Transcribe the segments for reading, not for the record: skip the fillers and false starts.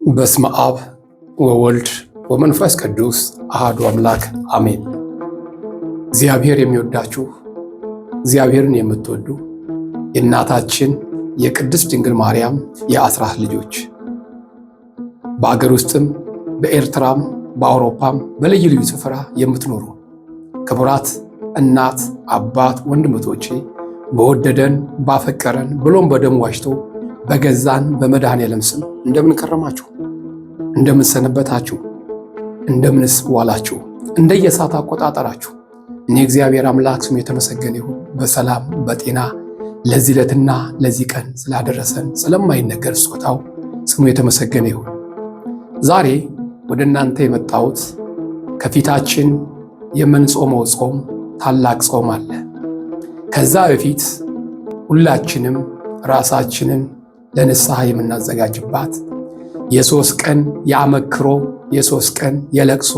በስመ አብ ወወልድ ወመንፈስ ቅዱስ አሐዱ አምላክ አሜን። እግዚአብሔር የሚወዳችሁ እግዚአብሔርን የምትወዱ የእናታችን የቅድስት ድንግል ማርያም የአስራት ልጆች በአገር ውስጥም በኤርትራም በአውሮፓም በልዩ ልዩ ስፍራ የምትኖሩ ክቡራት እናት አባት ወንድሞቼ በወደደን ባፈቀረን ብሎም በደሙ ዋጅቶ በገዛን በመድኃኔዓለም ስም እንደምን ከረማችሁ? እንደምን ሰነበታችሁ? እንደምንስ ዋላችሁ? እንደየሰዓት አቆጣጠራችሁ እኔ እግዚአብሔር አምላክ ስሙ የተመሰገነ ይሁን። በሰላም በጤና ለዚህ ዕለትና ለዚህ ቀን ስላደረሰን ስለማይነገር ስጦታው ስሙ የተመሰገነ ይሁን። ዛሬ ወደ እናንተ የመጣሁት ከፊታችን የምንጾመው ጾም ታላቅ ጾም አለ። ከዛ በፊት ሁላችንም ራሳችንን ለንስሐ የምናዘጋጅባት የሶስት ቀን የአመክሮ የሶስት ቀን የለቅሶ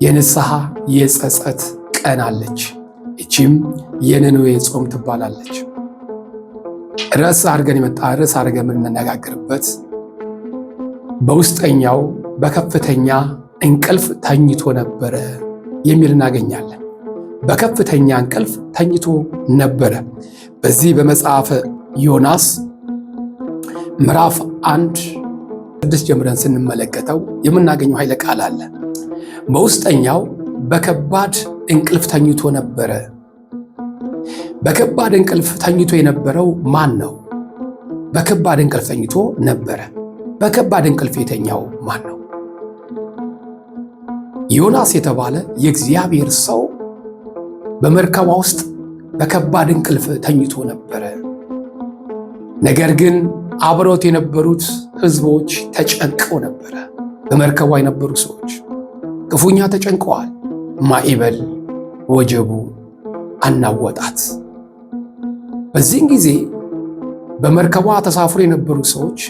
የንስሐ የጸጸት ቀን አለች። እቺም የነነዌ ጾም ትባላለች። ርዕስ አድርገን የምንነጋገርበት በውስጠኛው በከፍተኛ እንቅልፍ ተኝቶ ነበረ የሚል እናገኛለን። በከፍተኛ እንቅልፍ ተኝቶ ነበረ። በዚህ በመጽሐፈ ዮናስ ምዕራፍ 1:6 ጀምረን ስንመለከተው የምናገኘው ኃይለ ቃል አለ። በውስጠኛው በከባድ እንቅልፍ ተኝቶ ነበረ። በከባድ እንቅልፍ ተኝቶ የነበረው ማን ነው? በከባድ እንቅልፍ ተኝቶ ነበረ። በከባድ እንቅልፍ የተኛው ማን ነው? ዮናስ የተባለ የእግዚአብሔር ሰው በመርከቧ ውስጥ በከባድ እንቅልፍ ተኝቶ ነበረ። ነገር ግን አብረውት የነበሩት ሕዝቦች ተጨንቀው ነበረ። በመርከቧ የነበሩ ሰዎች ክፉኛ ተጨንቀዋል። ማዕበል ወጀቡ አናወጣት። በዚህን ጊዜ በመርከቧ ተሳፍሮ የነበሩ ሰዎች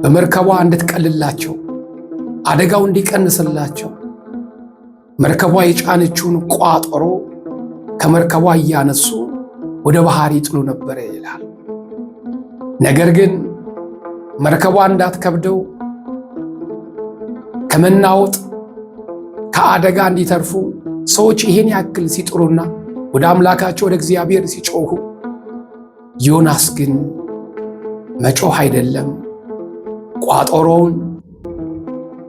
በመርከቧ እንድትቀልላቸው አደጋው እንዲቀንስላቸው መርከቧ የጫነችውን ቋጠሮ ከመርከቧ እያነሱ ወደ ባህር ይጥሉ ነበረ ይላል። ነገር ግን መርከቧ እንዳትከብደው ከመናወጥ ከአደጋ እንዲተርፉ ሰዎች ይሄን ያክል ሲጥሩና ወደ አምላካቸው ወደ እግዚአብሔር ሲጮሁ፣ ዮናስ ግን መጮህ አይደለም ቋጠሮውን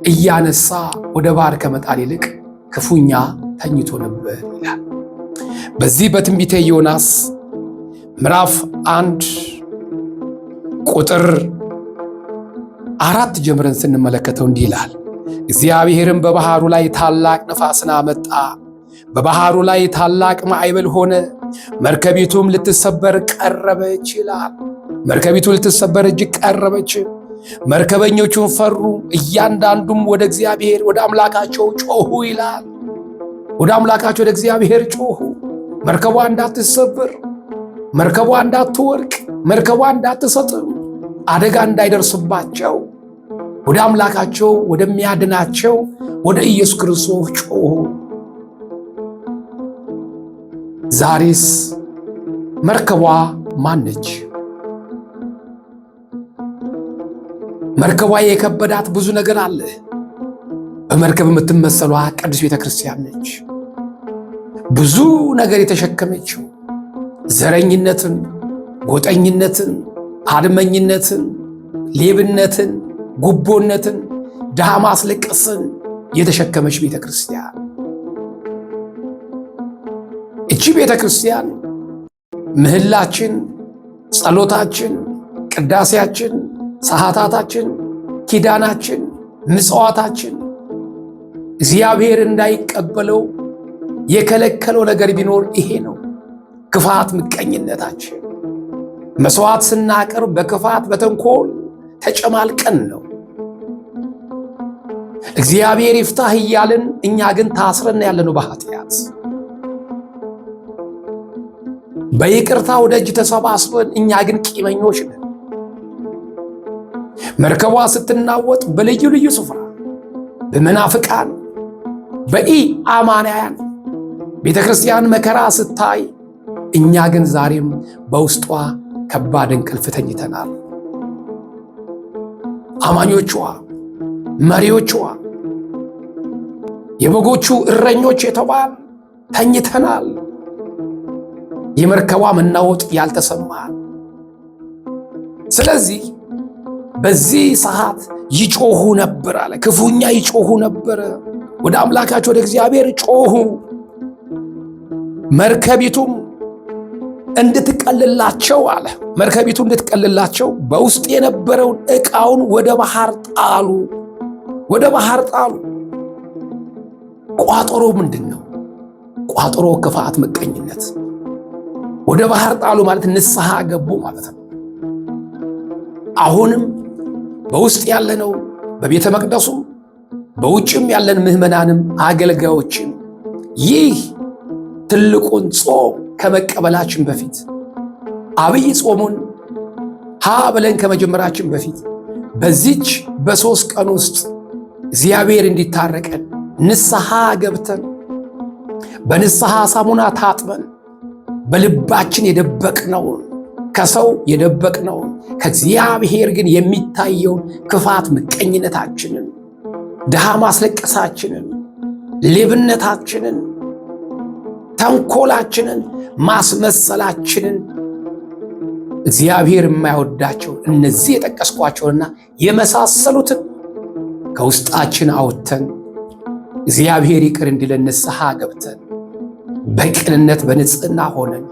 እያነሳ ወደ ባህር ከመጣል ይልቅ ክፉኛ ተኝቶ ነበር ይላል። በዚህ በትንቢተ ዮናስ ምዕራፍ 1 ቁጥር 4 ጀምረን ስንመለከተው እንዲህ ይላል። እግዚአብሔርም በባህሩ ላይ ታላቅ ነፋስን አመጣ፣ በባህሩ ላይ ታላቅ ማዕበል ሆነ፣ መርከቢቱም ልትሰበር ቀረበች ይላል። መርከቢቱ ልትሰበር እጅግ ቀረበች። መርከበኞቹን ፈሩ፣ እያንዳንዱም ወደ እግዚአብሔር ወደ አምላካቸው ጮሁ ይላል። ወደ አምላካቸው ወደ እግዚአብሔር ጮሁ። መርከቧ እንዳትሰበር፣ መርከቧ እንዳትወድቅ፣ መርከቧ እንዳትሰጥም፣ አደጋ እንዳይደርስባቸው ወደ አምላካቸው ወደሚያድናቸው ወደ ኢየሱስ ክርስቶስ ጮሁ። ዛሬስ መርከቧ ማነች? መርከቧ የከበዳት ብዙ ነገር አለ። በመርከብ የምትመሰሏ ቅድስት ቤተ ክርስቲያን ነች። ብዙ ነገር የተሸከመችው ዘረኝነትን፣ ጎጠኝነትን፣ አድመኝነትን፣ ሌብነትን፣ ጉቦነትን፣ ድሃ ማስለቀስን የተሸከመች ቤተ ክርስቲያን። እቺ ቤተ ክርስቲያን ምህላችን፣ ጸሎታችን፣ ቅዳሴያችን፣ ሰዓታታችን፣ ኪዳናችን፣ ምጽዋታችን እግዚአብሔር እንዳይቀበለው የከለከለው ነገር ቢኖር ይሄ ነው። ክፋት፣ ምቀኝነታችን። መስዋዕት ስናቀርብ በክፋት በተንኮል ተጨማልቀን ነው። እግዚአብሔር ይፍታህ እያልን እኛ ግን ታስረን ያለነው በኃጢአት። በይቅርታ ወደ እጅ ተሰባስበን እኛ ግን ቂመኞች ነን። መርከቧ ስትናወጥ በልዩ ልዩ ስፍራ በመናፍቃን በኢ አማንያን ቤተ ክርስቲያን መከራ ስታይ፣ እኛ ግን ዛሬም በውስጧ ከባድ እንቅልፍ ተኝተናል። አማኞቿ፣ መሪዎቿ፣ የበጎቹ እረኞች የተባል ተኝተናል። የመርከቧ መናወጥ ያልተሰማል። ስለዚህ በዚህ ሰዓት ይጮሁ ነበር አለ። ክፉኛ ይጮሁ ነበር። ወደ አምላካቸው ወደ እግዚአብሔር ጮሁ። መርከቢቱም እንድትቀልላቸው አለ። መርከቢቱ እንድትቀልላቸው በውስጥ የነበረውን ዕቃውን ወደ ባህር ጣሉ። ወደ ባህር ጣሉ። ቋጠሮ ምንድን ነው? ቋጠሮ ክፋት፣ ምቀኝነት። ወደ ባህር ጣሉ ማለት ንስሐ ገቡ ማለት ነው። አሁንም በውስጥ ያለነው በቤተ መቅደሱም በውጭም ያለን ምዕመናንም አገልጋዮችም ይህ ትልቁን ጾም ከመቀበላችን በፊት አብይ ጾሙን ሀ ብለን ከመጀመራችን በፊት በዚች በ3 ቀን ውስጥ እግዚአብሔር እንዲታረቀን ንስሐ ገብተን በንስሐ ሳሙና ታጥበን በልባችን የደበቅነውን ከሰው የደበቅነውን ከእግዚአብሔር ግን የሚታየውን ክፋት፣ ምቀኝነታችንን፣ ድሃ ማስለቀሳችንን፣ ሌብነታችንን፣ ተንኮላችንን፣ ማስመሰላችንን እግዚአብሔር የማይወዳቸው እነዚህ የጠቀስኳቸውና የመሳሰሉትን ከውስጣችን አውጥተን እግዚአብሔር ይቅር እንዲለን ንስሐ ገብተን በቅንነት በንጽህና ሆነን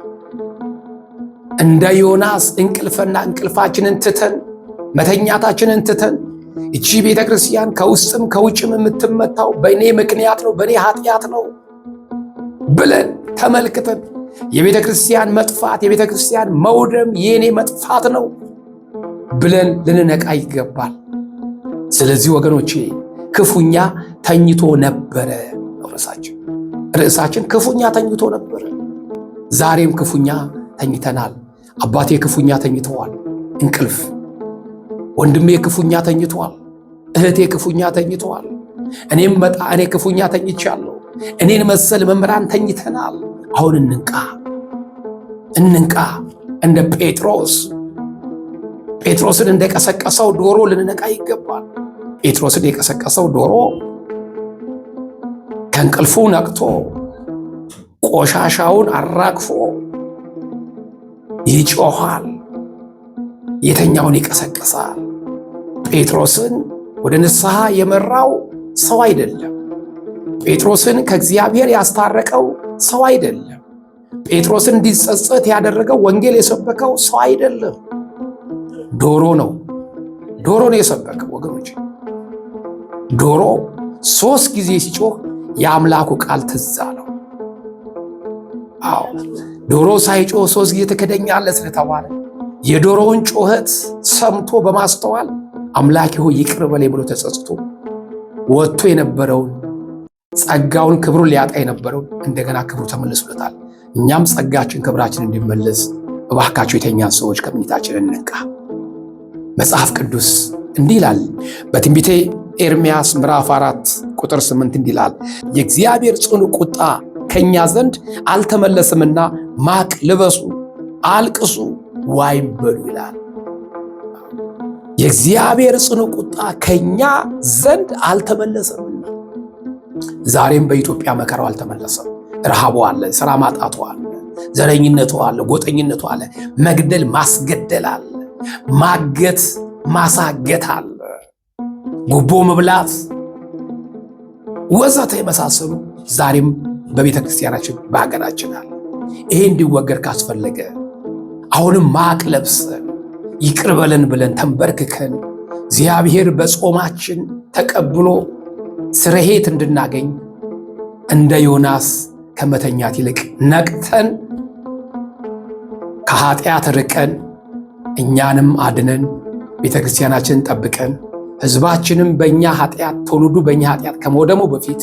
እንደ ዮናስ እንቅልፋችንን ትተን መተኛታችንን ትተን እቺ ቤተ ክርስቲያን ከውስጥም ከውጭም የምትመታው በእኔ ምክንያት ነው፣ በእኔ ኃጢአት ነው ብለን ተመልክተን የቤተ ክርስቲያን መጥፋት፣ የቤተ ክርስቲያን መውደም የእኔ መጥፋት ነው ብለን ልንነቃ ይገባል። ስለዚህ ወገኖቼ ክፉኛ ተኝቶ ነበረ ነው ርዕሳችን። ክፉኛ ተኝቶ ነበረ። ዛሬም ክፉኛ ተኝተናል። አባቴ ክፉኛ ተኝተዋል፣ እንቅልፍ። ወንድሜ ክፉኛ ተኝተዋል፣ እህቴ ክፉኛ ተኝተዋል። እኔ ክፉኛ ተኝቻለሁ። እኔን መሰል መምህራን ተኝተናል። አሁን እንንቃ። እንደ ጴጥሮስን እንደቀሰቀሰው ዶሮ ልንነቃ ይገባል። ጴጥሮስን የቀሰቀሰው ዶሮ ከእንቅልፉ ነቅቶ ቆሻሻውን አራግፎ ይጮኻል፣ የተኛውን ይቀሰቅሳል። ጴጥሮስን ወደ ንስሐ የመራው ሰው አይደለም። ጴጥሮስን ከእግዚአብሔር ያስታረቀው ሰው አይደለም። ጴጥሮስን እንዲጸጸት ያደረገው ወንጌል የሰበከው ሰው አይደለም። ዶሮ ነው የሰበከው ወገኖች። ዶሮ 3 ጊዜ ሲጮህ የአምላኩ ቃል ትዝ አለው። አዎ ዶሮ ሳይጮህ 3 ጊዜ ትክደኛለህ ስለተባለ የዶሮውን ጮኸት ሰምቶ በማስተዋል አምላኬ ሆይ ይቅር በለኝ ብሎ ተጸጽቶ ወጥቶ የነበረውን ጸጋውን፣ ክብሩን ሊያጣ የነበረውን እንደገና ክብሩ ተመልሶለታል። እኛም ጸጋችን፣ ክብራችን እንዲመለስ እባካችሁ የተኛን ሰዎች ከምኝታችን እንንቃ። መጽሐፍ ቅዱስ እንዲህ ይላል በትንቢተ ኤርምያስ ምዕራፍ 4 ቁጥር 8 እንዲህ ይላል፣ የእግዚአብሔር ጽኑ ቁጣ ከኛ ዘንድ አልተመለሰምና ማቅ ልበሱ፣ አልቅሱ፣ ዋይም በሉ ይላል። የእግዚአብሔር ጽኑ ቁጣ ከኛ ዘንድ አልተመለሰምና። ዛሬም በኢትዮጵያ መከራው አልተመለሰም። ረሃቡ አለ፣ ስራ ማጣቱ አለ፣ ዘረኝነቱ አለ፣ ጎጠኝነቱ አለ፣ መግደል ማስገደል አለ፣ ማገት ማሳገት አለ፣ ጉቦ መብላት ወዘተ የመሳሰሉ ዛሬም በቤተ ክርስቲያናችን በሀገራችን አለ። ይሄ እንዲወገድ ካስፈለገ አሁንም ማቅ ለብሰን ይቅር በለን ብለን ተንበርክከን እግዚአብሔር በጾማችን ተቀብሎ ስርየት እንድናገኝ እንደ ዮናስ ከመተኛት ይልቅ ነቅተን ከኃጢአት ርቀን እኛንም አድነን ቤተ ክርስቲያናችንን ጠብቀን ሕዝባችንም በእኛ ኃጢአት ትውልዱ በእኛ ኃጢአት ከመውደሙ በፊት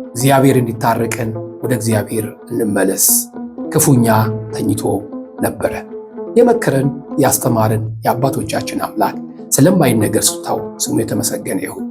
እግዚአብሔር እንዲታረቀን ወደ እግዚአብሔር እንመለስ። ክፉኛ ተኝቶ ነበረ። የመከረን ያስተማረን የአባቶቻችን አምላክ ስለማይነገር ስጦታው ስሙ የተመሰገነ ይሁን።